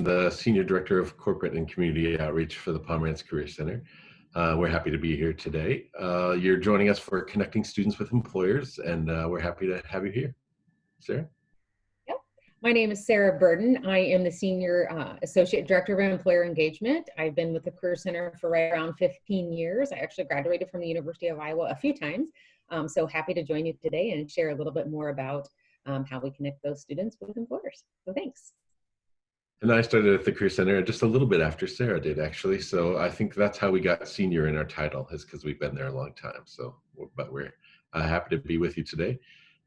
the Senior Director of Corporate and Community Outreach for the Pomerantz Career Center. We're happy to be here today. You're joining us for Connecting Students with Employers, and we're happy to have you here. Sarah? Yep. My name is Sarah Burden. I am the Senior Associate Director of Employer Engagement. I've been with the Career Center for right around 15 years. I actually graduated from the University of Iowa a few times. So happy to join you today and share a little bit more about how we connect those students with employers. So thanks. And I started at the Career Center just a little bit after Sarah did, actually. So I think that's how we got senior in our title, is because we've been there a long time. So, but we're happy to be with you today.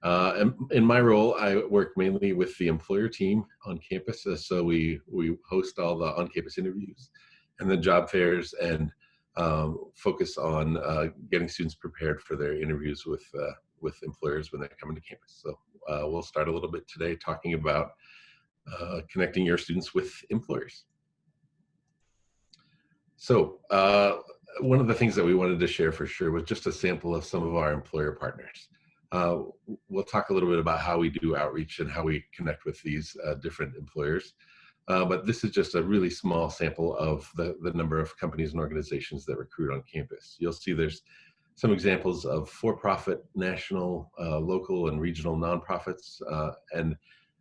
And in my role, I work mainly with the employer team on campus. So we host all the on-campus interviews and the job fairs, and focus on getting students prepared for their interviews with employers when they're coming to campus. So we'll start a little bit today talking about connecting your students with employers. So one of the things that we wanted to share for sure was just a sample of some of our employer partners. We'll talk a little bit about how we do outreach and how we connect with these different employers. But this is just a really small sample of the number of companies and organizations that recruit on campus. You'll see there's some examples of for-profit, national, local, and regional nonprofits.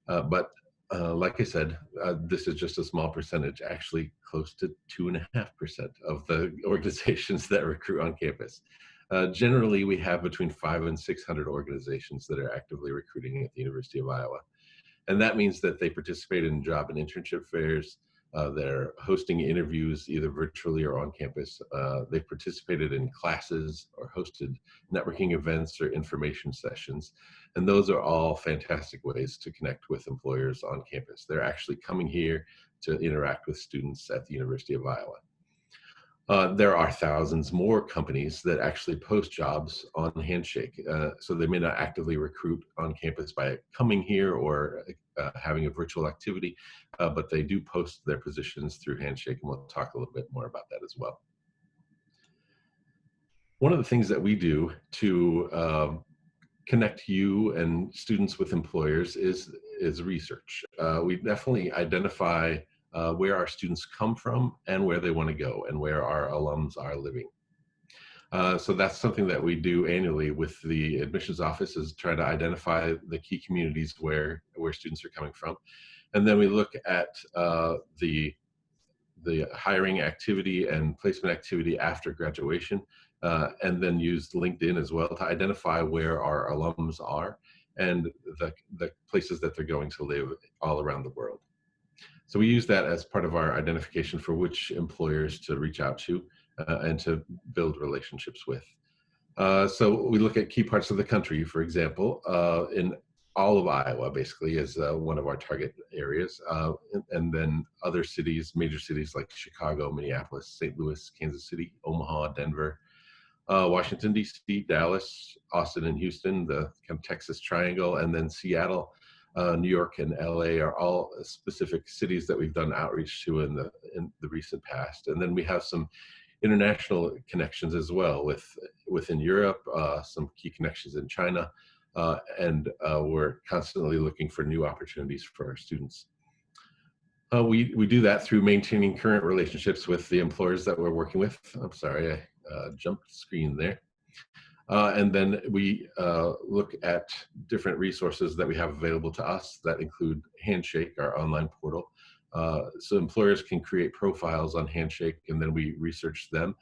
But like I said, this is just a small percentage, actually close to 2.5% of the organizations that recruit on campus. Generally, we have between 500 and 600 organizations that are actively recruiting at the University of Iowa. And that means that they participate in job and internship fairs. They're hosting interviews either virtually or on campus. They've participated in classes or hosted networking events or information sessions. And those are all fantastic ways to connect with employers on campus. They're actually coming here to interact with students at the University of Iowa. There are thousands more companies that actually post jobs on Handshake. So they may not actively recruit on campus by coming here or having a virtual activity, but they do post their positions through Handshake, and we'll talk a little bit more about that as well. One of the things that we do to connect you and students with employers is research. We definitely identify where our students come from and where they want to go and where our alums are living. So that's something that we do annually with the admissions office, is try to identify the key communities where students are coming from. And then we look at the hiring activity and placement activity after graduation, and then use LinkedIn as well to identify where our alums are and the places that they're going to live all around the world. So we use that as part of our identification for which employers to reach out to and to build relationships with. So we look at key parts of the country, for example, in all of Iowa basically is one of our target areas. And then other cities, major cities like Chicago, Minneapolis, St. Louis, Kansas City, Omaha, Denver, Washington, D.C., Dallas, Austin, and Houston, the kind of Texas Triangle, and then Seattle, New York, and LA are all specific cities that we've done outreach to in the recent past. And then we have some international connections as well within Europe, some key connections in China, and we're constantly looking for new opportunities for our students. We do that through maintaining current relationships with the employers that we're working with. I'm sorry, I jumped screen there. And then we look at different resources that we have available to us that include Handshake, our online portal. So employers can create profiles on Handshake, and then we research them.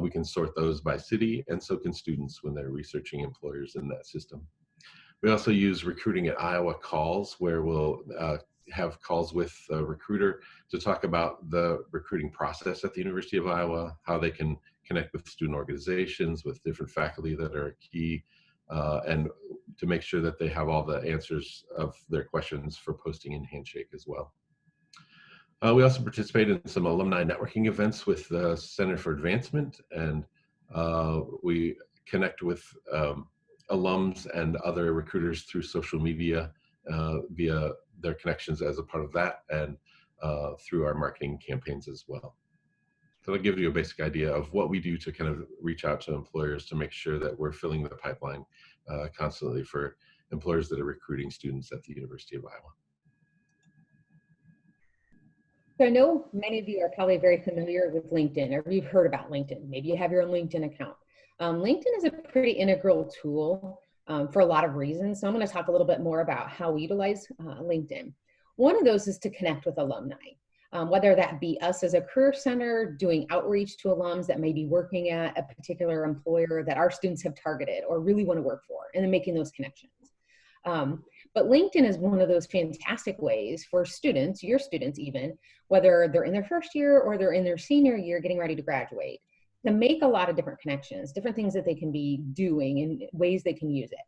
We can sort those by city, and so can students when they're researching employers in that system. We also use Recruiting at Iowa calls, where we'll have calls with a recruiter to talk about the recruiting process at the University of Iowa, how they can connect with student organizations, with different faculty that are key, and to make sure that they have all the answers of their questions for posting in Handshake as well. We also participate in some alumni networking events with the Center for Advancement, and we connect with alums and other recruiters through social media via their connections as a part of that, and through our marketing campaigns as well. So I'll give you a basic idea of what we do to kind of reach out to employers to make sure that we're filling the pipeline constantly for employers that are recruiting students at the University of Iowa. So I know many of you are probably very familiar with LinkedIn, or you've heard about LinkedIn. Maybe you have your own LinkedIn account. LinkedIn is a pretty integral tool for a lot of reasons. So I'm going to talk a little bit more about how we utilize LinkedIn. One of those is to connect with alumni, whether that be us as a career center doing outreach to alums that may be working at a particular employer that our students have targeted or really want to work for, and then making those connections. But LinkedIn is one of those fantastic ways for students, your students even, whether they're in their first year or they're in their senior year getting ready to graduate, to make a lot of different connections, different things that they can be doing and ways they can use it.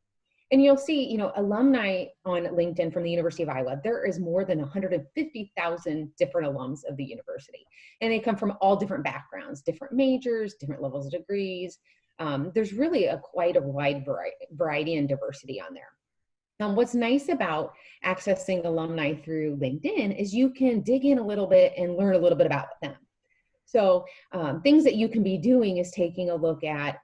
And you'll see, alumni on LinkedIn from the University of Iowa, there is more than 150,000 different alums of the university. And they come from all different backgrounds, different majors, different levels of degrees. There's really quite a wide variety and diversity on there. What's nice about accessing alumni through LinkedIn is you can dig in a little bit and learn a little bit about them. So things that you can be doing is taking a look at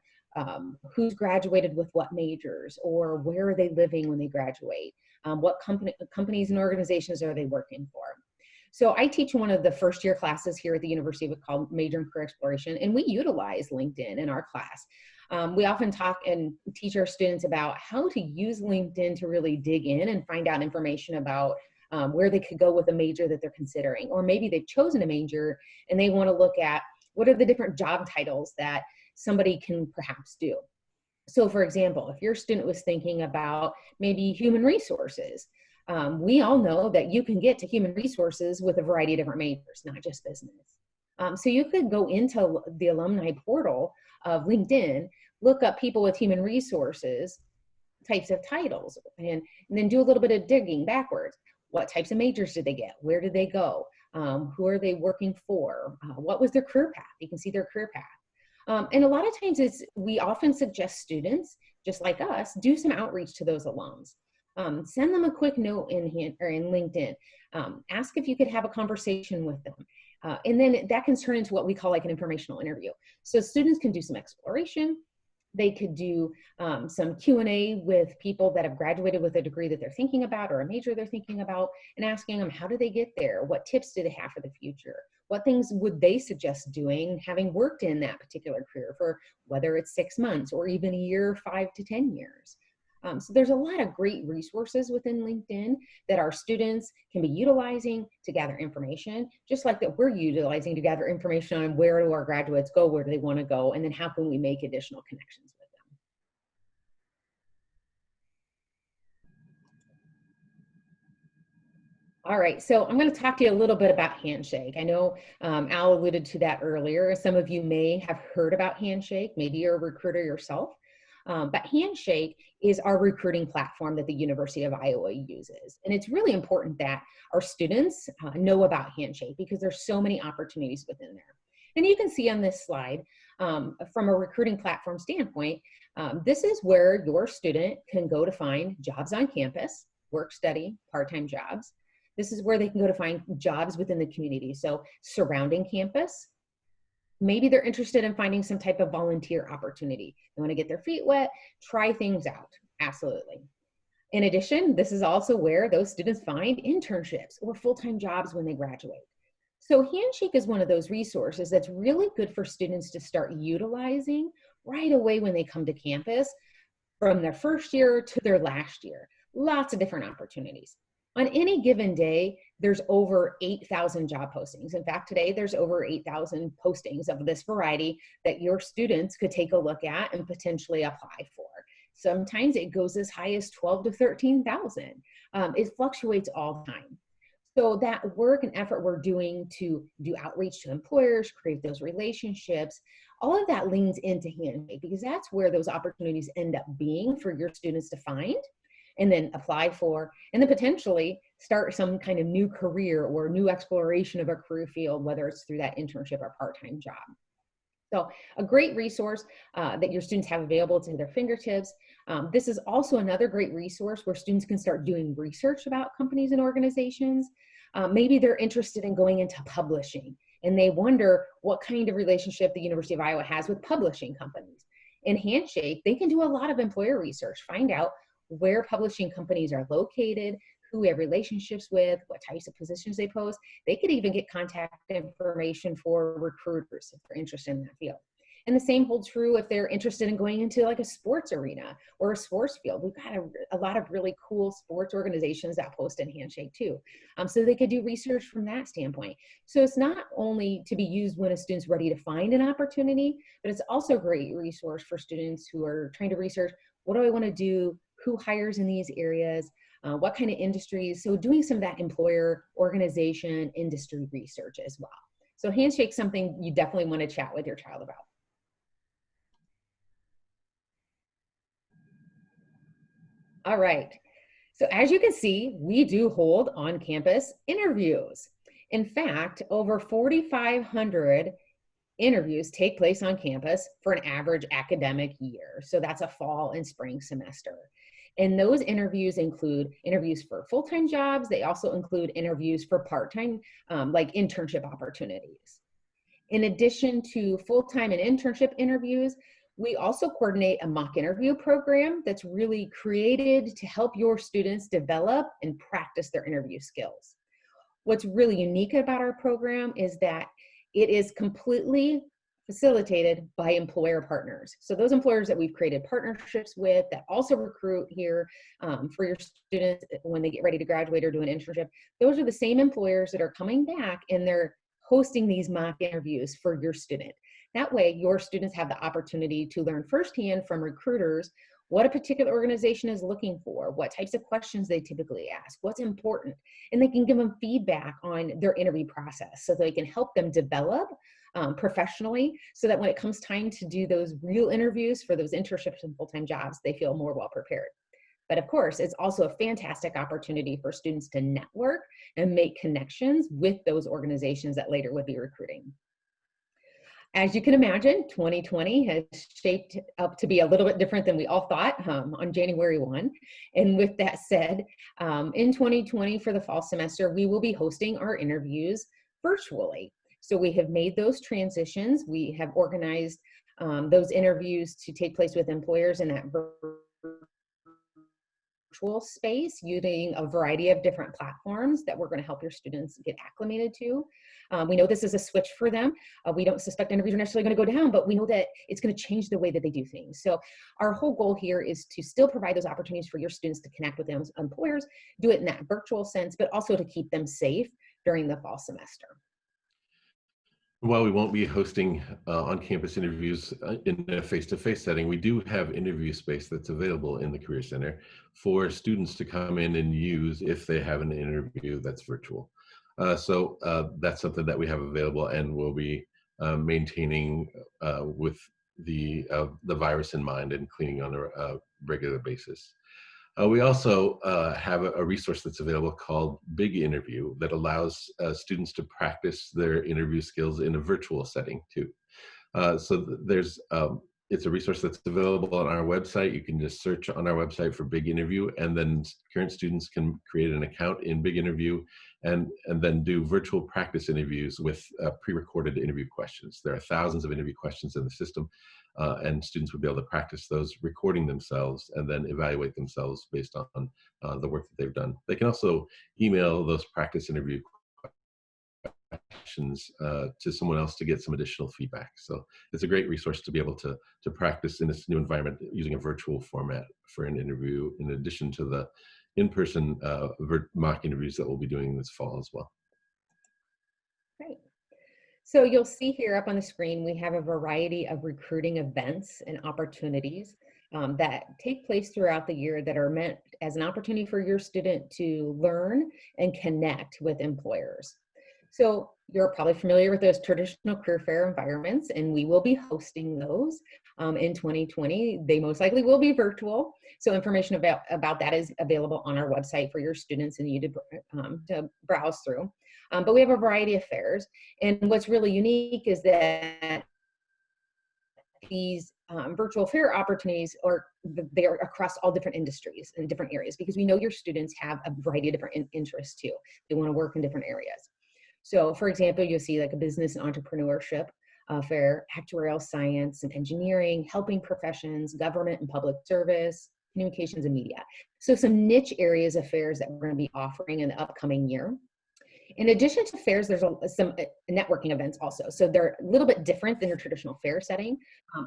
who's graduated with what majors, or where are they living when they graduate? What companies and organizations are they working for? So I teach one of the first year classes here at the university called Major and Career Exploration, and we utilize LinkedIn in our class. We often talk and teach our students about how to use LinkedIn to really dig in and find out information about where they could go with a major that they're considering, or maybe they've chosen a major and they want to look at what are the different job titles that somebody can perhaps do. So for example, if your student was thinking about maybe human resources, we all know that you can get to human resources with a variety of different majors, not just business. So you could go into the alumni portal of LinkedIn, look up people with human resources, types of titles, and then do a little bit of digging backwards. What types of majors did they get? Where did they go? Who are they working for? What was their career path? You can see their career path. And a lot of times we often suggest students, just like us, do some outreach to those alums. Send them a quick note in LinkedIn. Ask if you could have a conversation with them. And then that can turn into what we call like an informational interview. So students can do some exploration. They could do some Q&A with people that have graduated with a degree that they're thinking about or a major they're thinking about, and asking them, how do they get there? What tips do they have for the future? What things would they suggest doing, having worked in that particular career for whether it's 6 months or even a year, 5 to 10 years. So there's a lot of great resources within LinkedIn that our students can be utilizing to gather information, just like that we're utilizing to gather information on where do our graduates go, where do they want to go, and then how can we make additional connections with them. All right, so I'm going to talk to you a little bit about Handshake. I know Al alluded to that earlier. Some of you may have heard about Handshake. Maybe you're a recruiter yourself. But Handshake is our recruiting platform that the University of Iowa uses. And it's really important that our students know about Handshake because there's so many opportunities within there. And you can see on this slide, from a recruiting platform standpoint, this is where your student can go to find jobs on campus, work study, part-time jobs. This is where they can go to find jobs within the community. So surrounding campus, maybe they're interested in finding some type of volunteer opportunity. They want to get their feet wet, try things out. Absolutely. In addition, this is also where those students find internships or full-time jobs when they graduate. So Handshake is one of those resources that's really good for students to start utilizing right away when they come to campus, from their first year to their last year. Lots of different opportunities. On any given day, there's over 8,000 job postings. In fact, today there's over 8,000 postings of this variety that your students could take a look at and potentially apply for. Sometimes it goes as high as 12 to 13,000. It fluctuates all the time. So that work and effort we're doing to do outreach to employers, create those relationships, all of that leans into Handshake because that's where those opportunities end up being for your students to find and then apply for, and then potentially start some kind of new career or new exploration of a career field, whether it's through that internship or part-time job. So a great resource that your students have available to their fingertips. This is also another great resource where students can start doing research about companies and organizations. Maybe they're interested in going into publishing and they wonder what kind of relationship the University of Iowa has with publishing companies. In Handshake, they can do a lot of employer research, find out where publishing companies are located, who we have relationships with, what types of positions they post. They could even get contact information for recruiters if they're interested in that field. And the same holds true if they're interested in going into like a sports arena or a sports field. We've got a lot of really cool sports organizations that post in Handshake too. So they could do research from that standpoint. So it's not only to be used when a student's ready to find an opportunity, but it's also a great resource for students who are trying to research, what do I want to do? Who hires in these areas? What kind of industries? So doing some of that employer, organization, industry research as well. So Handshake's something you definitely want to chat with your child about. All right. So as you can see, we do hold on-campus interviews. In fact, over 4,500 interviews take place on campus for an average academic year. So that's a fall and spring semester. And those interviews include interviews for full-time jobs. They also include interviews for part-time, like internship opportunities. In addition to full-time and internship interviews, we also coordinate a mock interview program that's really created to help your students develop and practice their interview skills. What's really unique about our program is that it is completely facilitated by employer partners. So those employers that we've created partnerships with that also recruit here for your students when they get ready to graduate or do an internship, those are the same employers that are coming back and they're hosting these mock interviews for your student. That way, your students have the opportunity to learn firsthand from recruiters what a particular organization is looking for, what types of questions they typically ask, what's important, and they can give them feedback on their interview process so they can help them develop professionally so that when it comes time to do those real interviews for those internships and full-time jobs, they feel more well prepared. But of course, it's also a fantastic opportunity for students to network and make connections with those organizations that later would be recruiting. As you can imagine, 2020 has shaped up to be a little bit different than we all thought on January 1. And with that said, in 2020 for the fall semester, we will be hosting our interviews virtually. So we have made those transitions. We have organized those interviews to take place with employers in that virtual space using a variety of different platforms that we're going to help your students get acclimated to. We know this is a switch for them. We don't suspect interviews are necessarily going to go down, but we know that it's going to change the way that they do things. So our whole goal here is to still provide those opportunities for your students to connect with those employers, do it in that virtual sense, but also to keep them safe during the fall semester. While we won't be hosting on-campus interviews in a face-to-face setting, we do have interview space that's available in the Career Center for students to come in and use if they have an interview that's virtual. So that's something that we have available and we'll be maintaining with the virus in mind and cleaning on a regular basis. We also have a resource that's available called Big Interview that allows students to practice their interview skills in a virtual setting too. It's a resource that's available on our website. You can just search on our website for Big Interview, and then current students can create an account in Big Interview and then do virtual practice interviews with pre-recorded interview questions. There are thousands of interview questions in the system, and students would be able to practice those, recording themselves, and then evaluate themselves based on the work that they've done. They can also email those practice interview questions to someone else to get some additional feedback. So it's a great resource to be able to practice in this new environment using a virtual format for an interview, in addition to the in-person mock interviews that we'll be doing this fall as well. Great. So you'll see here up on the screen, we have a variety of recruiting events and opportunities that take place throughout the year that are meant as an opportunity for your student to learn and connect with employers. So you're probably familiar with those traditional career fair environments, and we will be hosting those in 2020. They most likely will be virtual. So information about that is available on our website for your students and you to browse through. But we have a variety of fairs. And what's really unique is that these virtual fair opportunities they are across all different industries and different areas, because we know your students have a variety of different interests too. They want to work in different areas. So for example, you'll see like a business and entrepreneurship fair, actuarial science and engineering, helping professions, government and public service, communications, and media. So some niche areas of fairs that we're going to be offering in the upcoming year. In addition to fairs, there's some networking events also. So they're a little bit different than your traditional fair setting.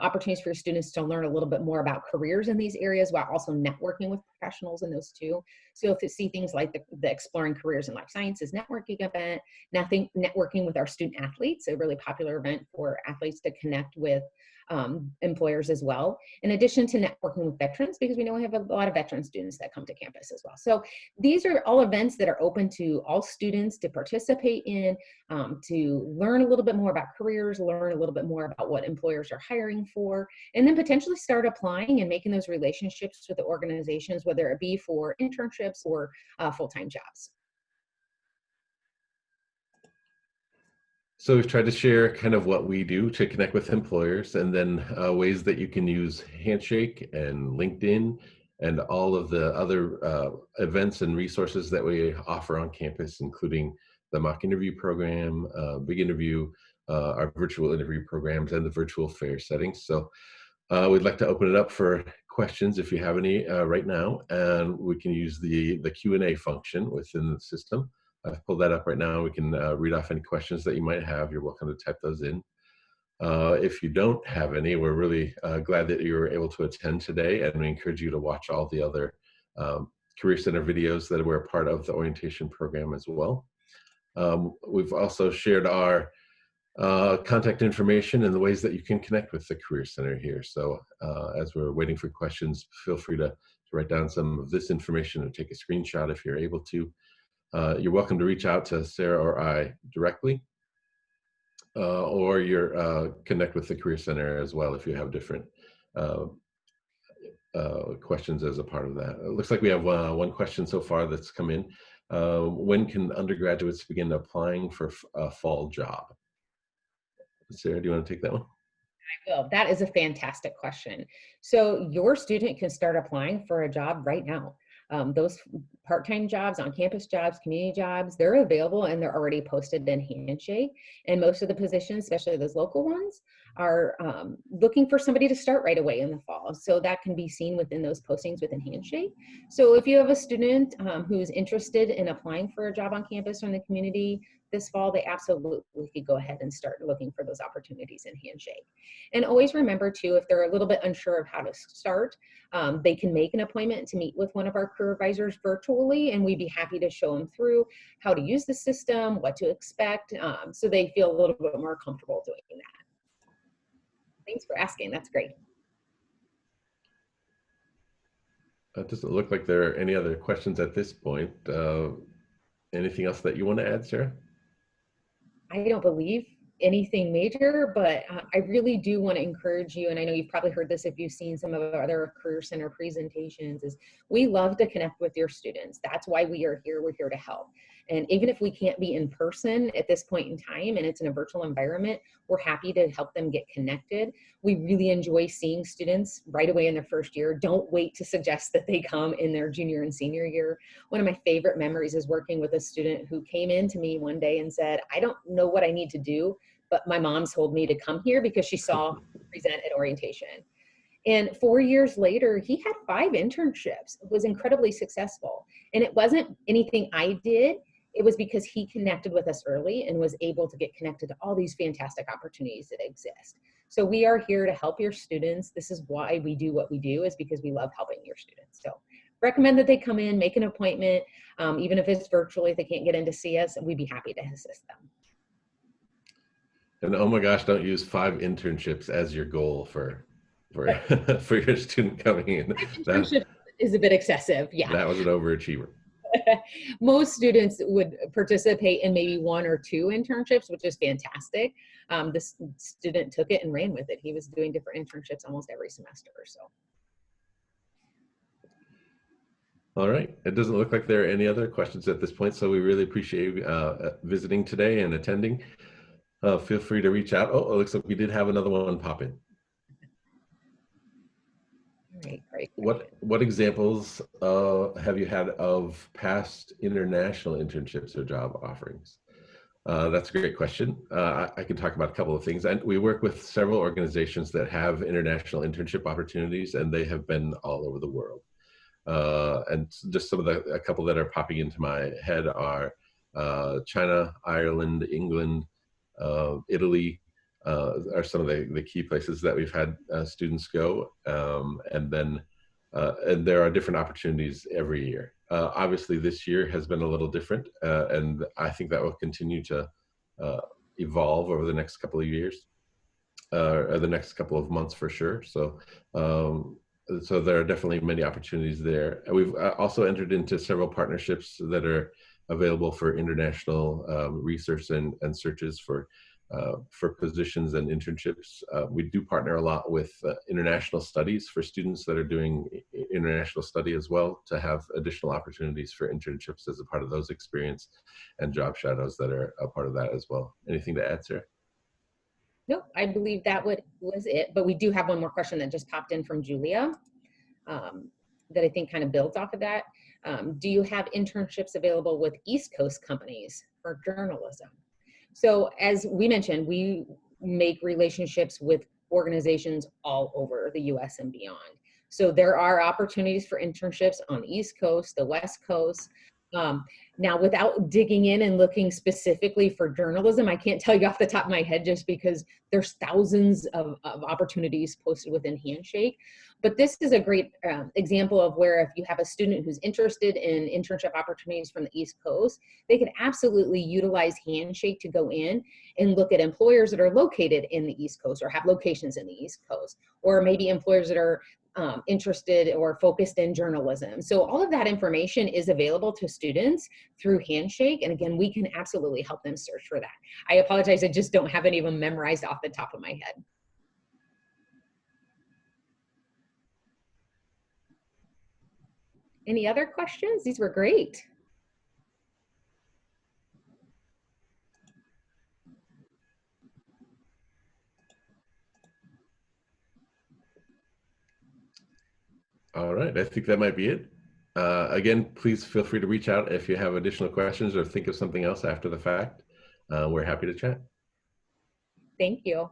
Opportunities for your students to learn a little bit more about careers in these areas while also networking with professionals in those too. So if you see things like the Exploring Careers in Life Sciences networking event, networking with our student athletes, a really popular event for athletes to connect with employers as well, in addition to networking with veterans, because we know we have a lot of veteran students that come to campus as well. So these are all events that are open to all students to participate in, to learn a little bit more about careers, learn a little bit more about what employers are hiring for, and then potentially start applying and making those relationships with the organizations, whether it be for internships or full-time jobs. So we've tried to share kind of what we do to connect with employers, and then ways that you can use Handshake and LinkedIn and all of the other events and resources that we offer on campus, including the mock interview program, big interview, our virtual interview programs, and the virtual fair settings. So we'd like to open it up for questions if you have any right now, and we can use the Q&A function within the system. I've pulled that up right now. We can read off any questions that you might have. You're welcome to type those in. If you don't have any, we're really glad that you were able to attend today, and we encourage you to watch all the other Career Center videos that were a part of the orientation program as well. We've also shared our contact information and the ways that you can connect with the Career Center here. So as we're waiting for questions, feel free to write down some of this information or take a screenshot if you're able to. You're welcome to reach out to Sarah or I directly, or you're connect with the Career Center as well if you have different questions as a part of that. It looks like we have one question so far that's come in. When can undergraduates begin applying for a fall job? Sarah, do you want to take that one? Well, that is a fantastic question. So your student can start applying for a job right now. Those part-time jobs, on-campus jobs, community jobs, they're available and they're already posted in Handshake. And most of the positions, especially those local ones, are looking for somebody to start right away in the fall. So that can be seen within those postings within Handshake. So if you have a student who's interested in applying for a job on campus or in the community this fall, they absolutely could go ahead and start looking for those opportunities in Handshake. And always remember too, if they're a little bit unsure of how to start, they can make an appointment to meet with one of our career advisors virtually, and we'd be happy to show them through how to use the system, what to expect, so they feel a little bit more comfortable doing that. Thanks for asking. That's great. It doesn't look like there are any other questions at this point. Anything else that you want to add, Sarah? I don't believe anything major, but I really do want to encourage you, and I know you've probably heard this if you've seen some of our other Career Center presentations, is we love to connect with your students. That's why we are here. We're here to help. And even if we can't be in person at this point in time and it's in a virtual environment, we're happy to help them get connected. We really enjoy seeing students right away in their first year. Don't wait to suggest that they come in their junior and senior year. One of my favorite memories is working with a student who came in to me one day and said, I don't know what I need to do, but my mom told me to come here because she saw me present at orientation. And 4 years later, he had 5 internships. It was incredibly successful. And it wasn't anything I did. It was because he connected with us early and was able to get connected to all these fantastic opportunities that exist. So we are here to help your students. This is why we do what we do, is because we love helping your students. So recommend that they come in, make an appointment, even if it's virtually, if they can't get in to see us, we'd be happy to assist them. And oh my gosh, don't use 5 internships as your goal for for your student coming in. Internship is a bit excessive. Yeah. That was an overachiever. Most students would participate in maybe 1 or 2 internships, which is fantastic. This student took it and ran with it. He was doing different internships almost every semester or so. All right. It doesn't look like there are any other questions at this point, so we really appreciate you visiting today and attending. Feel free to reach out. Oh, it looks like we did have another one pop in. Great. What examples have you had of past international internships or job offerings? That's a great question. I can talk about a couple of things. And we work with several organizations that have international internship opportunities, and they have been all over the world. And just some of a couple that are popping into my head are China, Ireland, England, Italy are some of the key places that we've had students go. And there are different opportunities every year. Obviously, this year has been a little different, and I think that will continue to evolve over the next couple of years, or the next couple of months for sure. So there are definitely many opportunities there. We've also entered into several partnerships that are available for international research and searches for positions and internships. We do partner a lot with international studies for students that are doing international study as well, to have additional opportunities for internships as a part of those experience, and job shadows that are a part of that as well. Anything to add, Sarah? Nope, I believe that was it, but we do have one more question that just popped in from Julia that I think kind of builds off of that. Do you have internships available with East Coast companies for journalism? So as we mentioned, we make relationships with organizations all over the US and beyond. So there are opportunities for internships on the East Coast, the West Coast. Now, without digging in and looking specifically for journalism, I can't tell you off the top of my head, just because there's thousands of opportunities posted within Handshake. But this is a great example of where, if you have a student who's interested in internship opportunities from the East Coast, they can absolutely utilize Handshake to go in and look at employers that are located in the East Coast or have locations in the East Coast, or maybe employers that are interested or focused in journalism. So all of that information is available to students through Handshake. And again, we can absolutely help them search for that. I apologize, I just don't have any of them memorized off the top of my head. Any other questions? These were great. All right, I think that might be it. Again, please feel free to reach out if you have additional questions or think of something else after the fact. We're happy to chat. Thank you.